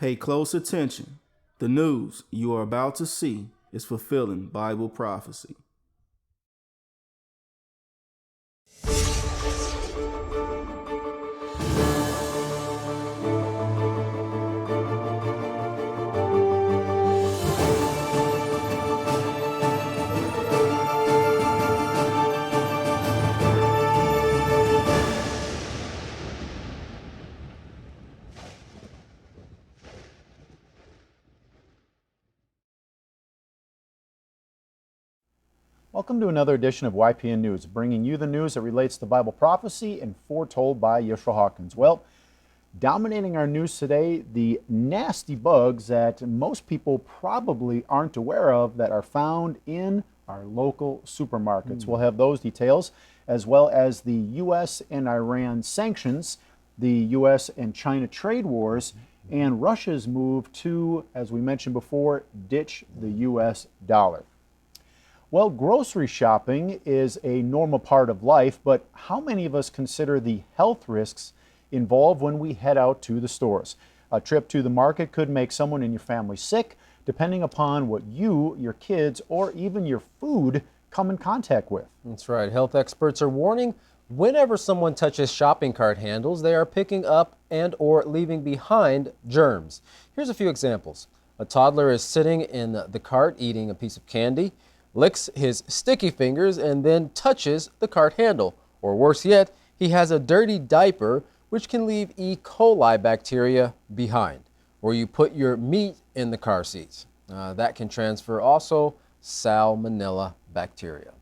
Pay close attention. The news you are about to see is fulfilling Bible prophecy. Welcome to another edition of YPN News, bringing you the news that relates to Bible prophecy and foretold by Yeshua Hawkins. Well, dominating our news today, the nasty bugs that most people probably aren't aware of that are found in our local supermarkets. We'll have those details, as well as the U.S. and Iran sanctions, the U.S. and China trade wars, and Russia's move to, as we mentioned before, ditch the U.S. dollar. Well, grocery shopping is a normal part of life, but how many of us consider the health risks involved when we head out to the stores? A trip to the market could make someone in your family sick, depending upon what you, your kids, or even your food come in contact with. That's right. Health experts are warning whenever someone touches shopping cart handles, they are picking up and or leaving behind germs. Here's a few examples. A toddler is sitting in the cart eating a piece of candy, licks his sticky fingers, and then touches the cart handle. Or worse yet, he has a dirty diaper which can leave E. coli bacteria behind. Or you put your meat in the car seats. That can transfer also salmonella bacteria.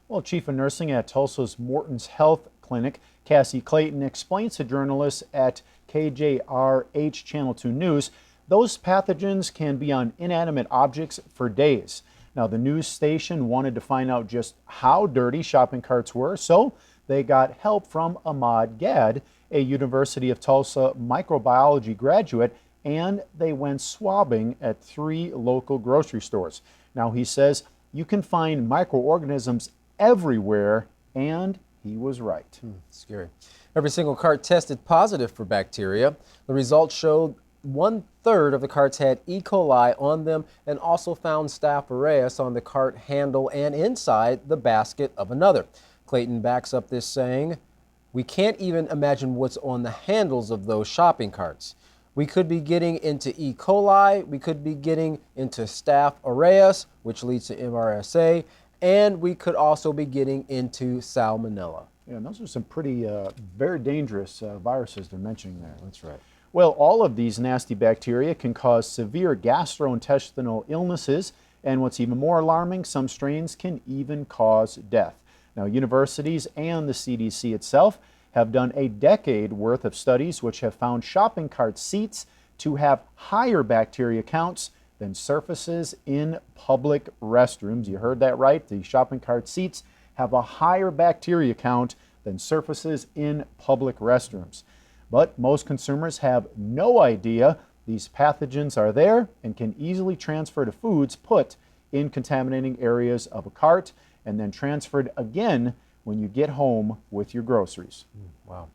Well, Chief of Nursing at Tulsa's Morton's Health Clinic, Cassie Clayton, explains to journalists at KJRH Channel 2 News, those pathogens can be on inanimate objects for days. Now, the news station wanted to find out just how dirty shopping carts were, so they got help from Ahmad Gad, a University of Tulsa microbiology graduate, and they went swabbing at 3 local grocery stores. Now, he says you can find microorganisms everywhere, and he was right. Scary. Every single cart tested positive for bacteria. The results showed 1/3 of the carts had E. coli on them, and also found Staph aureus on the cart handle and inside the basket of another. Clayton backs up this saying, "We can't even imagine what's on the handles of those shopping carts. We could be getting into E. coli, we could be getting into Staph aureus, which leads to MRSA, and we could also be getting into salmonella." Yeah, and those are some pretty, very dangerous viruses they're mentioning there. That's right. Well, all of these nasty bacteria can cause severe gastrointestinal illnesses, and what's even more alarming, some strains can even cause death. Now, universities and the CDC itself have done a decade worth of studies which have found shopping cart seats to have higher bacteria counts than surfaces in public restrooms. You heard that right. The shopping cart seats have a higher bacteria count than surfaces in public restrooms. But most consumers have no idea these pathogens are there and can easily transfer to foods put in contaminating areas of a cart and then transferred again when you get home with your groceries. Wow.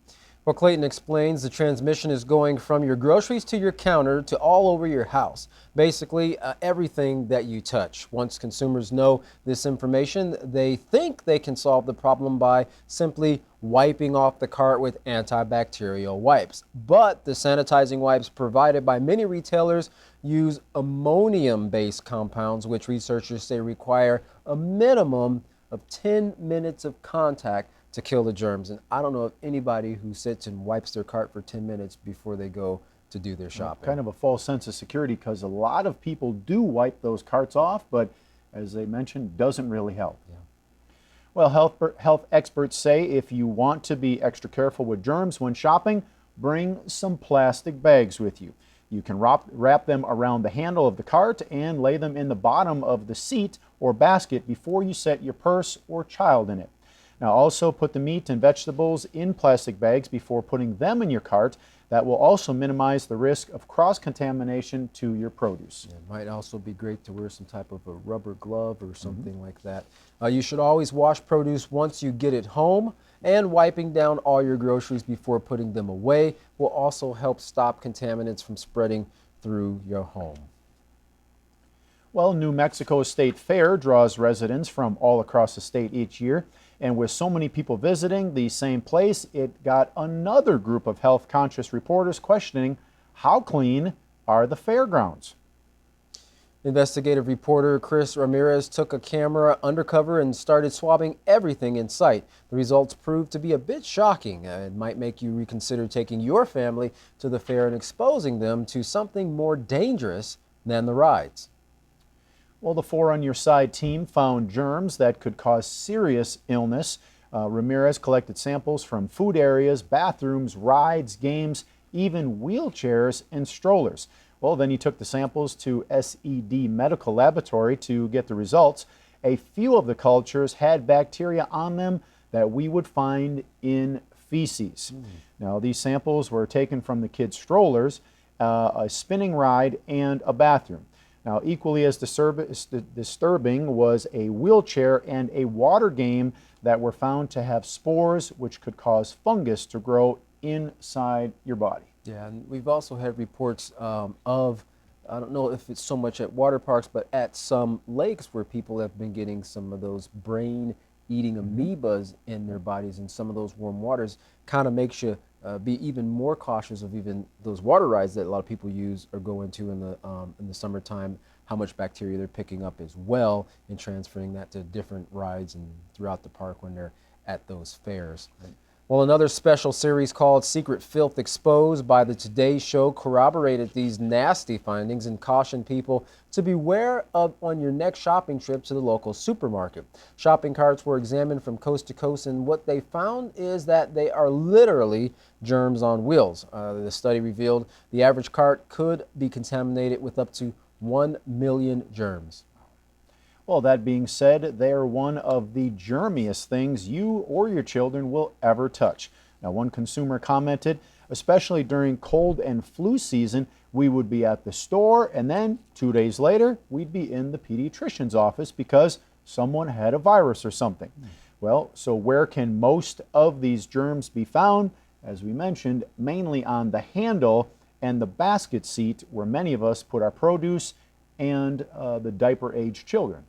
Well, Clayton explains the transmission is going from your groceries to your counter to all over your house. Basically, everything that you touch. Once consumers know this information, they think they can solve the problem by simply wiping off the cart with antibacterial wipes. But the sanitizing wipes provided by many retailers use ammonium-based compounds, which researchers say require a minimum of 10 minutes of contact to kill the germs. And I don't know of anybody who sits and wipes their cart for 10 minutes before they go to do their shopping. Kind of a false sense of security, because a lot of people do wipe those carts off, but as they mentioned, doesn't really help. Yeah. Well, health experts say if you want to be extra careful with germs when shopping, bring some plastic bags with you. You can wrap them around the handle of the cart and lay them in the bottom of the seat or basket before you set your purse or child in it. Now, also put the meat and vegetables in plastic bags before putting them in your cart. That will also minimize the risk of cross-contamination to your produce. It might also be great to wear some type of a rubber glove or something like that. You should always wash produce once you get it home, and wiping down all your groceries before putting them away will also help stop contaminants from spreading through your home. Well, New Mexico State Fair draws residents from all across the state each year. And with so many people visiting the same place, it got another group of health-conscious reporters questioning how clean are the fairgrounds. Investigative reporter Chris Ramirez took a camera undercover and started swabbing everything in sight. The results proved to be a bit shocking. It might make you reconsider taking your family to the fair and exposing them to something more dangerous than the rides. Well, the Four on Your Side team found germs that could cause serious illness. Ramirez collected samples from food areas, bathrooms, rides, games, even wheelchairs and strollers. Well, then he took the samples to SED Medical Laboratory to get the results. A few of the cultures had bacteria on them that we would find in feces. Now, these samples were taken from the kids' strollers, a spinning ride, and a bathroom. Now, equally as disturbing was a wheelchair and a water game that were found to have spores which could cause fungus to grow inside your body. Yeah, and we've also had reports of, I don't know if it's so much at water parks, but at some lakes where people have been getting some of those brain-eating amoebas in their bodies, and some of those warm waters kind of makes you be even more cautious of even those water rides that a lot of people use or go into in the summertime, how much bacteria they're picking up as well, and transferring that to different rides and throughout the park when they're at those fairs. Right. Well, another special series called Secret Filth Exposed by the Today Show corroborated these nasty findings and cautioned people to beware of on your next shopping trip to the local supermarket. Shopping carts were examined from coast to coast, and what they found is that they are literally germs on wheels. The study revealed the average cart could be contaminated with up to 1 million germs. Well, that being said, they are one of the germiest things you or your children will ever touch. Now, one consumer commented, especially during cold and flu season, we would be at the store, and then 2 days later, we'd be in the pediatrician's office because someone had a virus or something. Well, so where can most of these germs be found? As we mentioned, mainly on the handle and the basket seat where many of us put our produce and the diaper-aged children.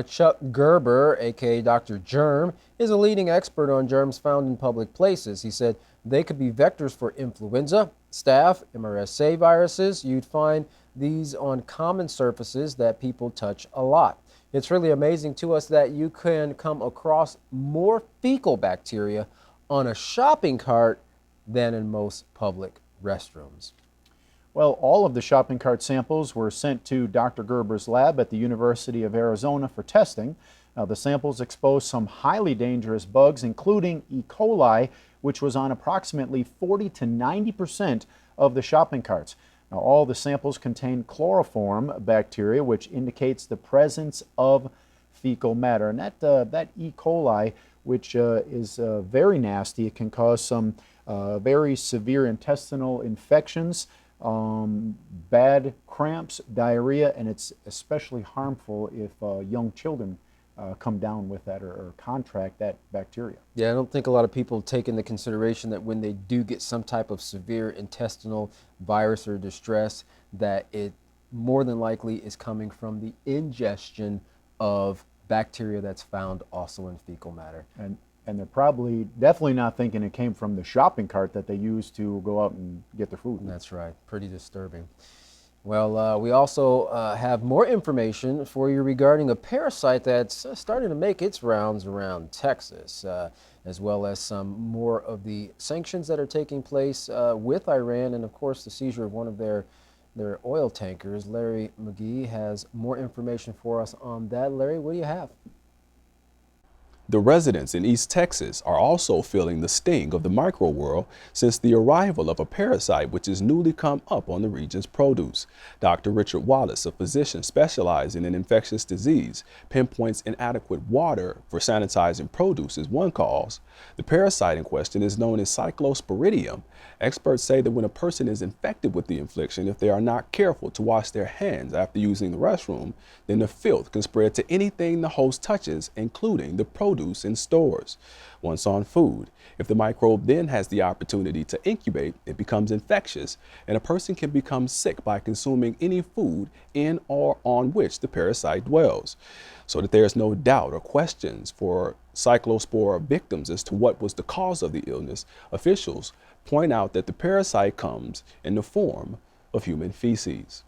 Chuck Gerber, aka Dr. Germ, is a leading expert on germs found in public places. He said they could be vectors for influenza, staph, MRSA viruses. You'd find these on common surfaces that people touch a lot. It's really amazing to us that you can come across more fecal bacteria on a shopping cart than in most public restrooms. Well, all of the shopping cart samples were sent to Dr. Gerber's lab at the University of Arizona for testing. Now, the samples exposed some highly dangerous bugs, including E. coli, which was on approximately 40 to 90% of the shopping carts. Now, all the samples contained chloroform bacteria, which indicates the presence of fecal matter. And that E. coli, which is very nasty, it can cause some very severe intestinal infections, bad cramps, diarrhea, and it's especially harmful if young children come down with that or contract that bacteria. Yeah, I don't think a lot of people take into consideration that when they do get some type of severe intestinal virus or distress, that it more than likely is coming from the ingestion of bacteria that's found also in fecal matter. And they're probably definitely not thinking it came from the shopping cart that they used to go out and get their food. That's right. Pretty disturbing. Well, we also have more information for you regarding a parasite that's starting to make its rounds around Texas, as well as some more of the sanctions that are taking place with Iran, and of course the seizure of one of their oil tankers. Larry McGee has more information for us on that. Larry, what do you have? The residents in East Texas are also feeling the sting of the micro world since the arrival of a parasite which has newly come up on the region's produce. Dr. Richard Wallace, a physician specializing in infectious disease, pinpoints inadequate water for sanitizing produce as one cause. The parasite in question is known as Cyclosporidium. Experts say that when a person is infected with the infection, if they are not careful to wash their hands after using the restroom, then the filth can spread to anything the host touches, including the produce produce in stores. Once on food, if the microbe then has the opportunity to incubate, it becomes infectious, and a person can become sick by consuming any food in or on which the parasite dwells. So that there is no doubt or questions for cyclospora victims as to what was the cause of the illness, officials point out that the parasite comes in the form of human feces.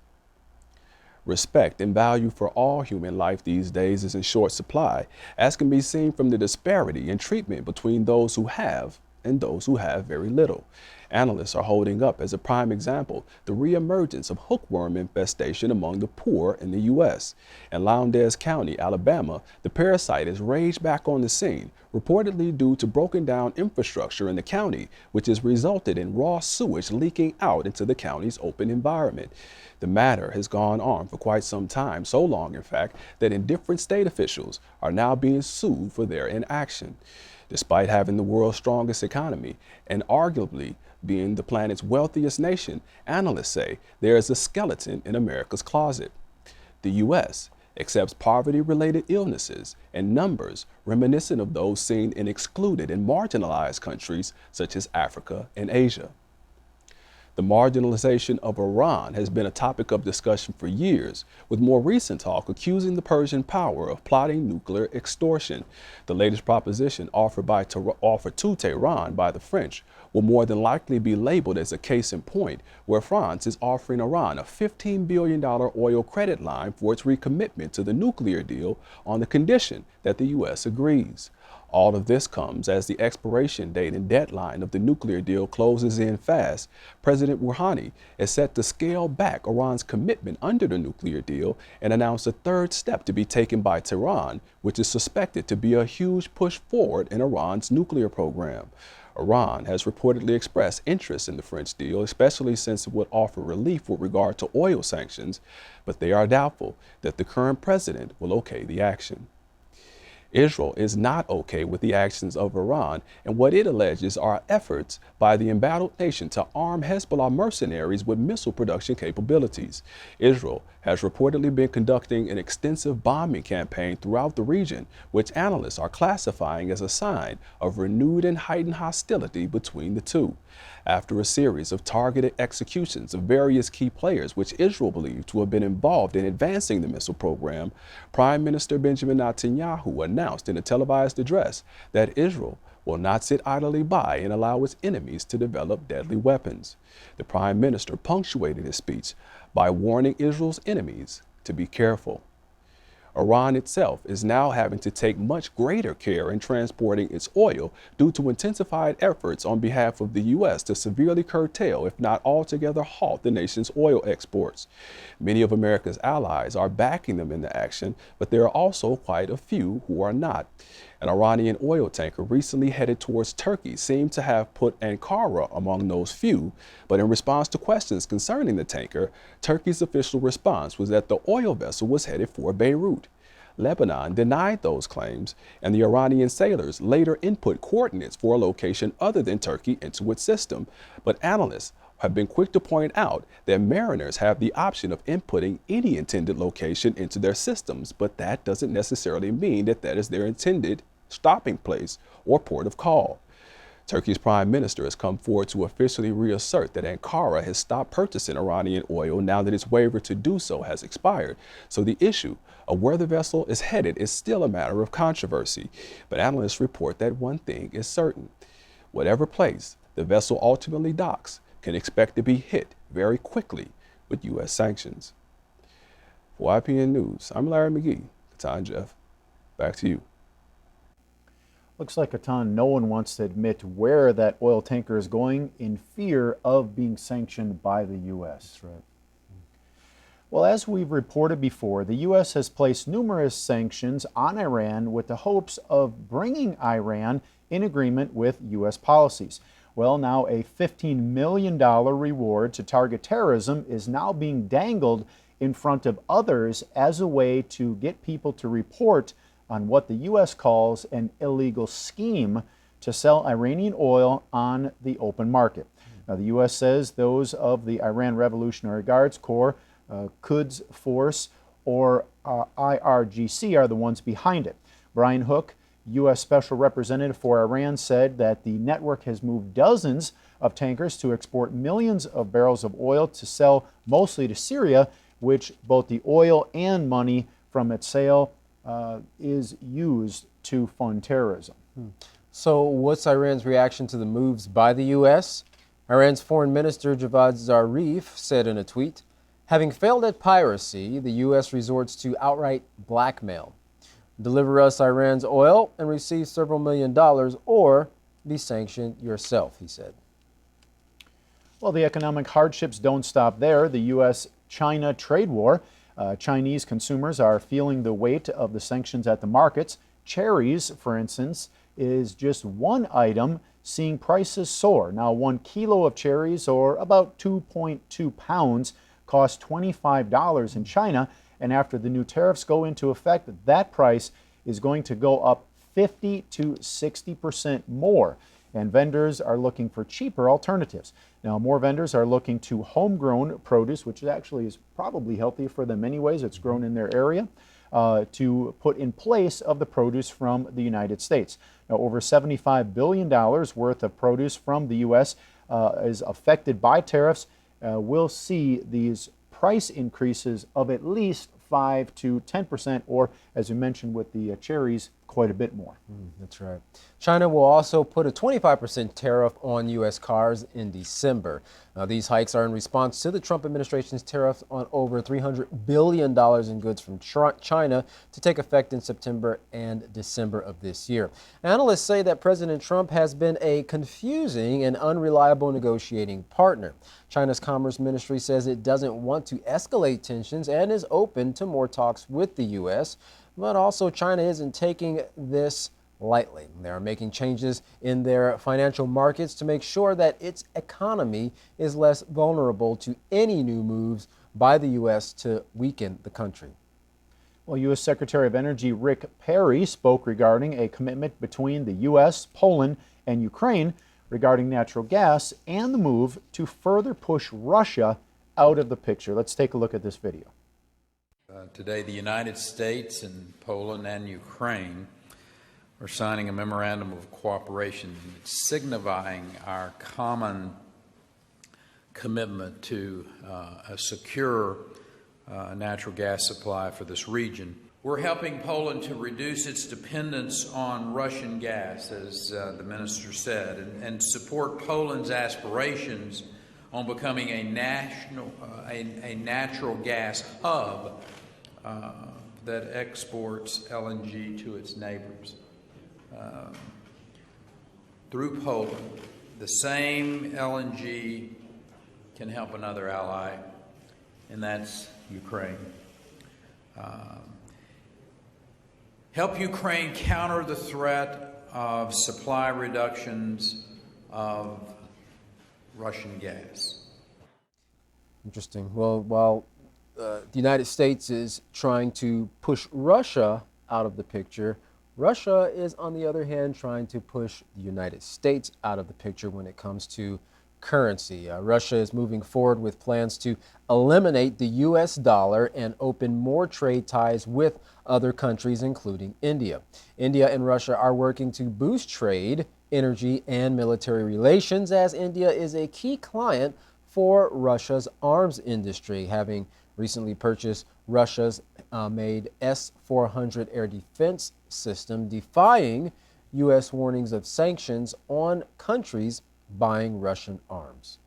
Respect and value for all human life these days is in short supply, as can be seen from the disparity in treatment between those who have and those who have very little. Analysts are holding up as a prime example the reemergence of hookworm infestation among the poor in the U.S. In Lowndes County, Alabama, the parasite has raged back on the scene, reportedly due to broken down infrastructure in the county, which has resulted in raw sewage leaking out into the county's open environment. The matter has gone on for quite some time, so long, in fact, that indifferent state officials are now being sued for their inaction. Despite having the world's strongest economy and arguably being the planet's wealthiest nation, analysts say there is a skeleton in America's closet. The U.S. accepts poverty-related illnesses and numbers reminiscent of those seen in excluded and marginalized countries such as Africa and Asia. The marginalization of Iran has been a topic of discussion for years, with more recent talk accusing the Persian power of plotting nuclear extortion. The latest proposition offered to Tehran by the French will more than likely be labeled as a case in point, where France is offering Iran a $15 billion oil credit line for its recommitment to the nuclear deal on the condition that the U.S. agrees. All of this comes as the expiration date and deadline of the nuclear deal closes in fast. President Rouhani is set to scale back Iran's commitment under the nuclear deal and announce a third step to be taken by Tehran, which is suspected to be a huge push forward in Iran's nuclear program. Iran has reportedly expressed interest in the French deal, especially since it would offer relief with regard to oil sanctions, but they are doubtful that the current president will okay the action. Israel is not okay with the actions of Iran and what it alleges are efforts by the embattled nation to arm Hezbollah mercenaries with missile production capabilities. Israel has reportedly been conducting an extensive bombing campaign throughout the region, which analysts are classifying as a sign of renewed and heightened hostility between the two. After a series of targeted executions of various key players, which Israel believed to have been involved in advancing the missile program, Prime Minister Benjamin Netanyahu announced in a televised address that Israel will not sit idly by and allow its enemies to develop deadly weapons. The Prime Minister punctuated his speech by warning Israel's enemies to be careful. Iran itself is now having to take much greater care in transporting its oil due to intensified efforts on behalf of the U.S. to severely curtail, if not altogether halt, the nation's oil exports. Many of America's allies are backing them in the action, but there are also quite a few who are not. An Iranian oil tanker recently headed towards Turkey seemed to have put Ankara among those few, but in response to questions concerning the tanker, Turkey's official response was that the oil vessel was headed for Beirut. Lebanon denied those claims, and the Iranian sailors later input coordinates for a location other than Turkey into its system, but analysts have been quick to point out that mariners have the option of inputting any intended location into their systems, but that doesn't necessarily mean that that is their intended stopping place or port of call. Turkey's prime minister has come forward to officially reassert that Ankara has stopped purchasing Iranian oil now that its waiver to do so has expired. So the issue of where the vessel is headed is still a matter of controversy. But analysts report that one thing is certain. Whatever place the vessel ultimately docks can expect to be hit very quickly with U.S. sanctions. For YPN News, I'm Larry McGee. Katan Jeff, back to you. Looks like, Katan, no one wants to admit where that oil tanker is going in fear of being sanctioned by the U.S. That's right. Well, as we've reported before, the U.S. has placed numerous sanctions on Iran with the hopes of bringing Iran in agreement with U.S. policies. Well, now a $15 million reward to target terrorism is now being dangled in front of others as a way to get people to report on what the U.S. calls an illegal scheme to sell Iranian oil on the open market. Now, the U.S. says those of the Iran Revolutionary Guards Corps, Quds Force, or IRGC are the ones behind it. Brian Hook U.S. Special Representative for Iran said that the network has moved dozens of tankers to export millions of barrels of oil to sell mostly to Syria, which both the oil and money from its sale is used to fund terrorism. So what's Iran's reaction to the moves by the U.S.? Iran's Foreign Minister Javad Zarif said in a tweet, "Having failed at piracy, the U.S. resorts to outright blackmail. Deliver us Iran's oil and receive several $million or be sanctioned yourself," he said. Well, the economic hardships don't stop there. The U.S.-China trade war. Chinese consumers are feeling the weight of the sanctions at the markets. Cherries, for instance, is just one item seeing prices soar. Now, 1 kilo of cherries, or about 2.2 pounds, costs $25 in China. And after the new tariffs go into effect, that price is going to go up 50 to 60% more. And vendors are looking for cheaper alternatives. Now, more vendors are looking to homegrown produce, which actually is probably healthier for them anyways. It's grown in their area, to put in place of the produce from the United States. Now, over $75 billion worth of produce from the U.S. Is affected by tariffs. We'll see these price increases of at least 5 to 10%, or as you mentioned with the cherries, quite a bit more. That's right. China will also put a 25% tariff on U.S. cars in December. Now, these hikes are in response to the Trump administration's tariffs on over $300 billion in goods from China to take effect in September and December of this year. Analysts say that President Trump has been a confusing and unreliable negotiating partner. China's Commerce Ministry says it doesn't want to escalate tensions and is open to more talks with the U.S., but also China isn't taking this lightly. They are making changes in their financial markets to make sure that its economy is less vulnerable to any new moves by the U.S. to weaken the country. Well, U.S. Secretary of Energy Rick Perry spoke regarding a commitment between the U.S., Poland, and Ukraine regarding natural gas and the move to further push Russia out of the picture. Let's take a look at this video. Today, the United States and Poland and Ukraine are signing a memorandum of cooperation signifying our common commitment to a secure natural gas supply for this region. We're helping Poland to reduce its dependence on Russian gas, as the minister said, and support Poland's aspirations on becoming a natural gas hub that exports LNG to its neighbors. Through Poland, the same LNG can help another ally, and that's Ukraine. Help Ukraine counter the threat of supply reductions of Russian gas. Interesting. Well, while the United States is trying to push Russia out of the picture, Russia is, on the other hand, trying to push the United States out of the picture when it comes to currency. Russia is moving forward with plans to eliminate the U.S. dollar and open more trade ties with other countries, including India. India and Russia are working to boost trade, energy, and military relations, as India is a key client for Russia's arms industry, having recently purchased Russia's made S-400 air defense system, defying U.S. warnings of sanctions on countries buying Russian arms.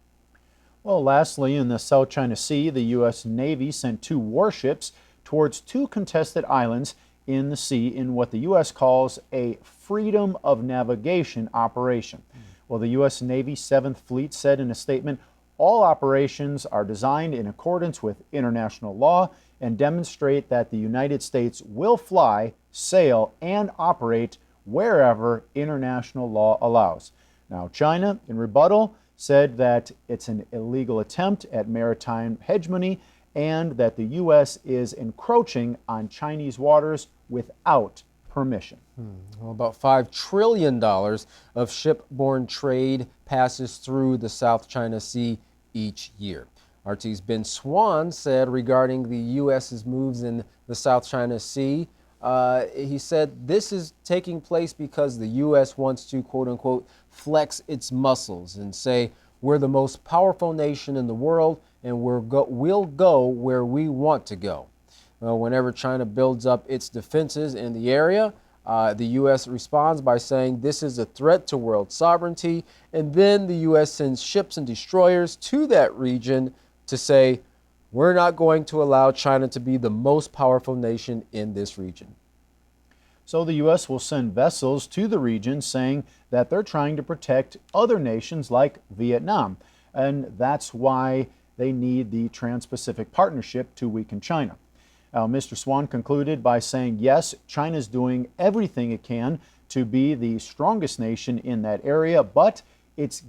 Well, lastly, in the South China Sea, the U.S. Navy sent 2 warships towards 2 contested islands in the sea in what the U.S. calls a freedom of navigation operation. Well, the U.S. Navy 7th Fleet said in a statement, all operations are designed in accordance with international law and demonstrate that the United States will fly, sail, and operate wherever international law allows. Now, China, in rebuttal, said that it's an illegal attempt at maritime hegemony and that the U.S. is encroaching on Chinese waters without permission. Well, about $5 trillion of shipborne trade passes through the South China Sea each year. RT's Ben Swan said regarding the U.S.'s moves in the South China Sea, He said this is taking place because the U.S. wants to, quote unquote, flex its muscles and say we're the most powerful nation in the world and we'll go where we want to go. Whenever China builds up its defenses in the area, the U.S. responds by saying this is a threat to world sovereignty, and then the U.S. sends ships and destroyers to that region to say, we're not going to allow China to be the most powerful nation in this region. So the U.S. will send vessels to the region saying that they're trying to protect other nations like Vietnam, and that's why they need the Trans-Pacific Partnership to weaken China. Mr. Swan concluded by saying, yes, China's doing everything it can to be the strongest nation in that area, but it's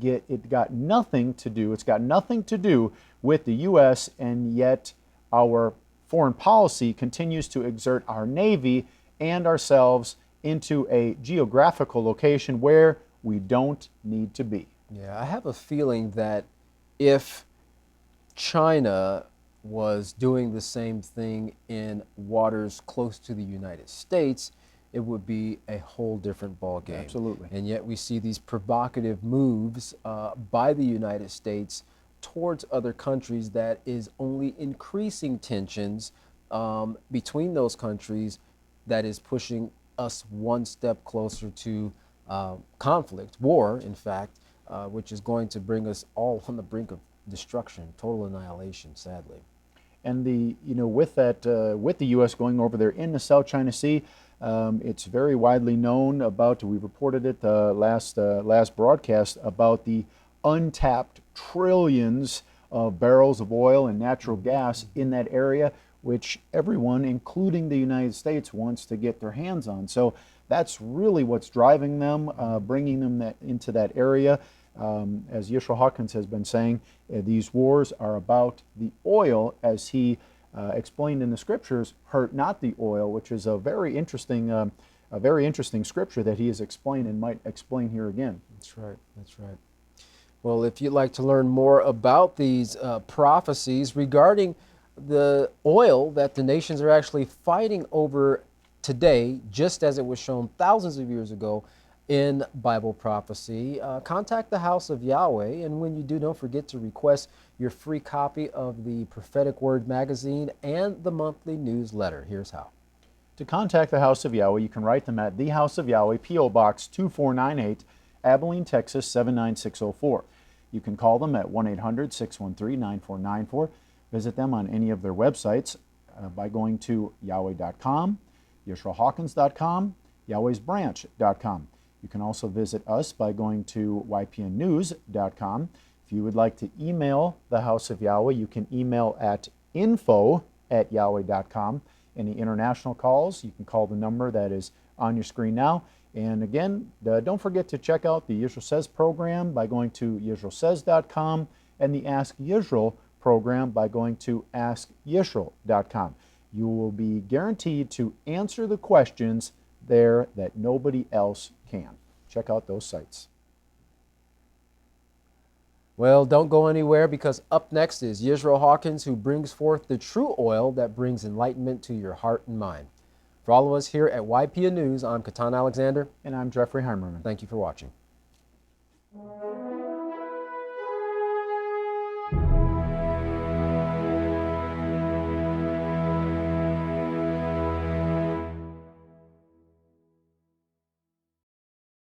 got nothing to do with the U.S., and yet our foreign policy continues to exert our Navy and ourselves into a geographical location where we don't need to be. Yeah, I have a feeling that if China was doing the same thing in waters close to the United States, it would be a whole different ballgame. Absolutely. And yet we see these provocative moves by the United States towards other countries that is only increasing tensions between those countries, that is pushing us one step closer to conflict, war, in fact, which is going to bring us all on the brink of destruction, total annihilation, sadly. And with the U.S. going over there in the South China Sea, it's very widely known about. We reported it last broadcast about the untapped trillions of barrels of oil and natural gas in that area, which everyone, including the United States, wants to get their hands on. So that's really what's driving them, bringing them into that area. As Yeshua Hawkins has been saying, these wars are about the oil, as he explained in the scriptures, hurt not the oil, which is a very interesting scripture that he has explained and might explain here again. That's right. That's right. Well, if you'd like to learn more about these prophecies regarding the oil that the nations are actually fighting over today, just as it was shown thousands of years ago in Bible prophecy, contact the House of Yahweh, and when you do, don't forget to request your free copy of the Prophetic Word magazine and the monthly newsletter. Here's how. To contact the House of Yahweh, you can write them at the House of Yahweh, P.O. Box 2498, Abilene, Texas 79604. You can call them at 1-800-613-9494. Visit them on any of their websites by going to yahweh.com, yeshuahawkins.com, yahwehsbranch.com. You can also visit us by going to ypnnews.com. If you would like to email the House of Yahweh, you can email at info@yahweh.com. Any international calls, you can call the number that is on your screen now. And again, don't forget to check out the Yisrael Says program by going to yisraelsays.com and the Ask Yisrael program by going to askyisrael.com. You will be guaranteed to answer the questions there that nobody else can. Check out those sites. Well, don't go anywhere, because up next is Yisrael Hawkins, who brings forth the true oil that brings enlightenment to your heart and mind. For all of us here at YPN News, I'm Katan Alexander. And I'm Jeffrey Heimerman. Thank you for watching.